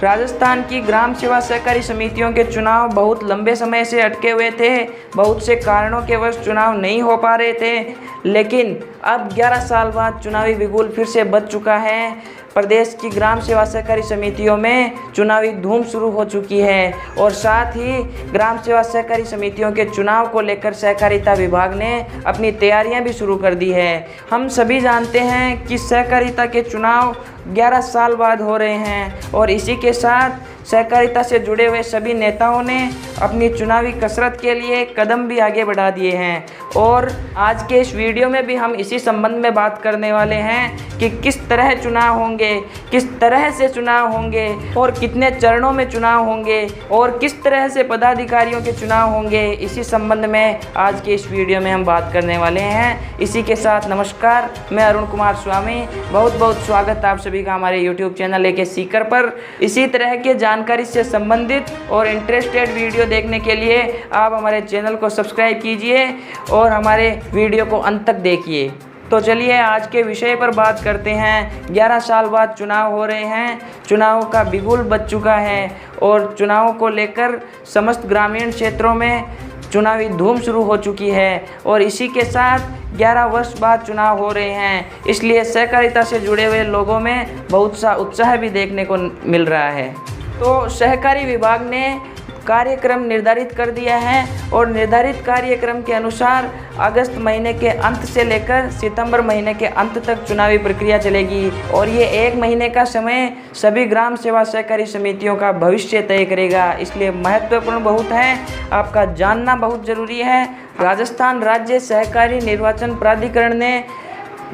राजस्थान की ग्राम सेवा सहकारी समितियों के चुनाव बहुत लंबे समय से अटके हुए थे। बहुत से कारणों के वश चुनाव नहीं हो पा रहे थे, लेकिन अब 11 साल बाद चुनावी बिगुल फिर से बज चुका है। प्रदेश की ग्राम सेवा सहकारी समितियों में चुनावी धूम शुरू हो चुकी है और साथ ही ग्राम सेवा सहकारी समितियों के चुनाव को लेकर सहकारिता विभाग ने अपनी तैयारियां भी शुरू कर दी है। हम सभी जानते हैं कि सहकारिता के चुनाव 11 साल बाद हो रहे हैं और इसी के साथ सहकारिता से जुड़े हुए सभी नेताओं ने अपनी चुनावी कसरत के लिए कदम भी आगे बढ़ा दिए हैं। और आज के इस वीडियो में भी हम इसी संबंध में बात करने वाले हैं कि किस तरह चुनाव होंगे, किस तरह से चुनाव होंगे और कितने चरणों में चुनाव होंगे और किस तरह से पदाधिकारियों के चुनाव होंगे। इसी संबंध में आज के इस वीडियो में हम बात करने वाले हैं। इसी के साथ नमस्कार, मैं अरुण कुमार स्वामी, बहुत बहुत स्वागत आप सभी का हमारे यूट्यूब चैनल एक सीकर पर। इसी तरह के जानकारी से संबंधित और इंटरेस्टेड वीडियो देखने के लिए आप हमारे चैनल को सब्सक्राइब कीजिए और हमारे वीडियो को अंत तक देखिए। तो चलिए आज के विषय पर बात करते हैं। 11 साल बाद चुनाव हो रहे हैं, चुनाव का बिगुल बज चुका है और चुनाव को लेकर समस्त ग्रामीण क्षेत्रों में चुनावी धूम शुरू हो चुकी है और इसी के साथ 11 वर्ष बाद चुनाव हो रहे हैं, इसलिए सहकारिता से जुड़े हुए लोगों में बहुत सा उत्साह भी देखने को मिल रहा है। तो सहकारी विभाग ने कार्यक्रम निर्धारित कर दिया है और निर्धारित कार्यक्रम के अनुसार अगस्त महीने के अंत से लेकर सितंबर महीने के अंत तक चुनावी प्रक्रिया चलेगी और ये 1 महीने का समय सभी ग्राम सेवा सहकारी समितियों का भविष्य तय करेगा, इसलिए महत्वपूर्ण बहुत है, आपका जानना बहुत ज़रूरी है। राजस्थान राज्य सहकारी निर्वाचन प्राधिकरण ने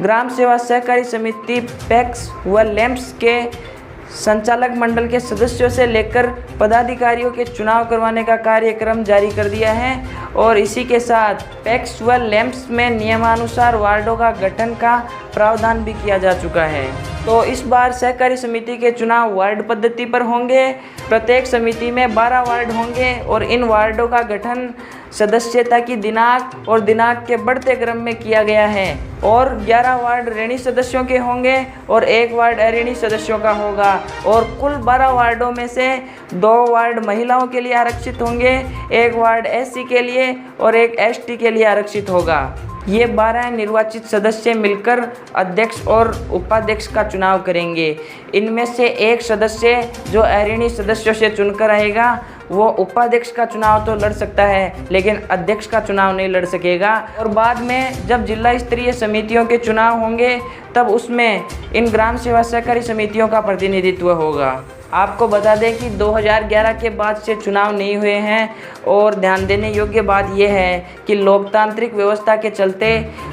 ग्राम सेवा सहकारी समिति पैक्स व लैंप्स के संचालक मंडल के सदस्यों से लेकर पदाधिकारियों के चुनाव करवाने का कार्यक्रम जारी कर दिया है और इसी के साथ पैक्स व लैंप्स में नियमानुसार वार्डों का गठन का प्रावधान भी किया जा चुका है। तो इस बार सहकारी समिति के चुनाव वार्ड पद्धति पर होंगे। प्रत्येक समिति में 12 वार्ड होंगे और इन वार्डों का गठन सदस्यता की दिनांक और दिनांक के बढ़ते क्रम में किया गया है और 11 वार्ड ऋणी सदस्यों के होंगे और 1 वार्ड अऋणी सदस्यों का होगा और कुल 12 वार्डों में से 2 वार्ड महिलाओं के लिए आरक्षित होंगे, 1 वार्ड एससी के लिए और 1 एसटी के लिए आरक्षित होगा। ये 12 निर्वाचित सदस्य मिलकर अध्यक्ष और उपाध्यक्ष का चुनाव करेंगे। इनमें से एक सदस्य जो अऋणी सदस्यों से चुनकर आएगा वो उपाध्यक्ष का चुनाव तो लड़ सकता है, लेकिन अध्यक्ष का चुनाव नहीं लड़ सकेगा। और बाद में जब जिला स्तरीय समितियों के चुनाव होंगे तब उसमें इन ग्राम सेवा सहकारी समितियों का प्रतिनिधित्व होगा। आपको बता दें कि 2011 के बाद से चुनाव नहीं हुए हैं और ध्यान देने योग्य बात यह है कि लोकतांत्रिक व्यवस्था के चलते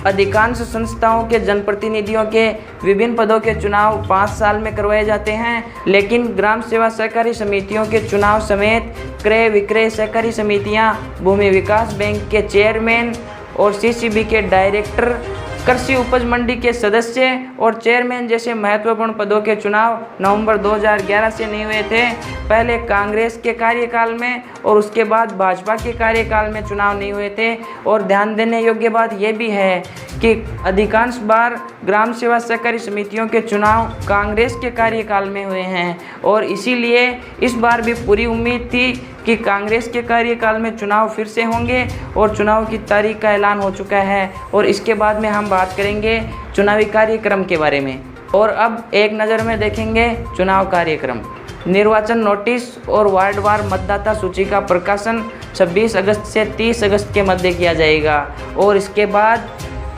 अधिकांश संस्थाओं के जनप्रतिनिधियों के विभिन्न पदों के चुनाव 5 साल में करवाए जाते हैं, लेकिन ग्राम सेवा सहकारी समितियों के चुनाव समेत क्रय विक्रय सहकारी समितियां, भूमि विकास बैंक के चेयरमैन और सीसीबी के डायरेक्टर, कृषि उपज मंडी के सदस्य और चेयरमैन जैसे महत्वपूर्ण पदों के चुनाव नवंबर 2011 से नहीं हुए थे। पहले कांग्रेस के कार्यकाल में और उसके बाद भाजपा के कार्यकाल में चुनाव नहीं हुए थे। और ध्यान देने योग्य बात यह भी है कि अधिकांश बार ग्राम सेवा सहकारी समितियों के चुनाव कांग्रेस के कार्यकाल में हुए हैं और इसीलिए इस बार भी पूरी उम्मीद थी कि कांग्रेस के कार्यकाल में चुनाव फिर से होंगे और चुनाव की तारीख का ऐलान हो चुका है और इसके बाद में हम बात करेंगे चुनावी कार्यक्रम के बारे में। और अब एक नज़र में देखेंगे चुनाव कार्यक्रम। निर्वाचन नोटिस और वार्डवार मतदाता सूची का प्रकाशन 26 अगस्त से 30 अगस्त के मध्य किया जाएगा और इसके बाद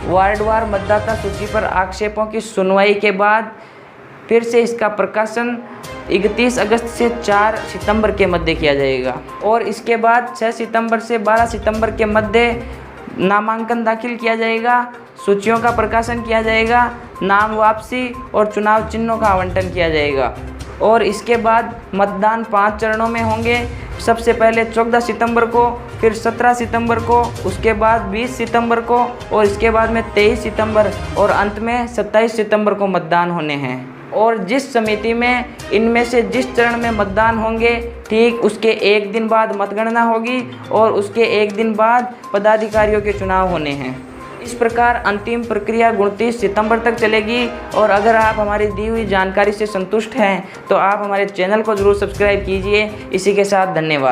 वार्डवार मतदाता सूची पर आक्षेपों की सुनवाई के बाद फिर से इसका प्रकाशन 31 अगस्त से 4 सितंबर के मध्य किया जाएगा और इसके बाद 6 सितंबर से 12 सितंबर के मध्य नामांकन दाखिल किया जाएगा, सूचियों का प्रकाशन किया जाएगा, नाम वापसी और चुनाव चिन्हों का आवंटन किया जाएगा। और इसके बाद मतदान 5 चरणों में होंगे। सबसे पहले 14 सितंबर को, फिर 17 सितंबर को, उसके बाद 20 सितंबर को और इसके बाद में 23 सितंबर और अंत में 27 सितंबर को मतदान होने हैं। और जिस समिति में इनमें से जिस चरण में मतदान होंगे ठीक उसके 1 दिन बाद मतगणना होगी और उसके 1 दिन बाद पदाधिकारियों के चुनाव होने हैं। इस प्रकार अंतिम प्रक्रिया 29 सितंबर तक चलेगी। और अगर आप हमारी दी हुई जानकारी से संतुष्ट हैं तो आप हमारे चैनल को ज़रूर सब्सक्राइब कीजिए। इसी के साथ धन्यवाद।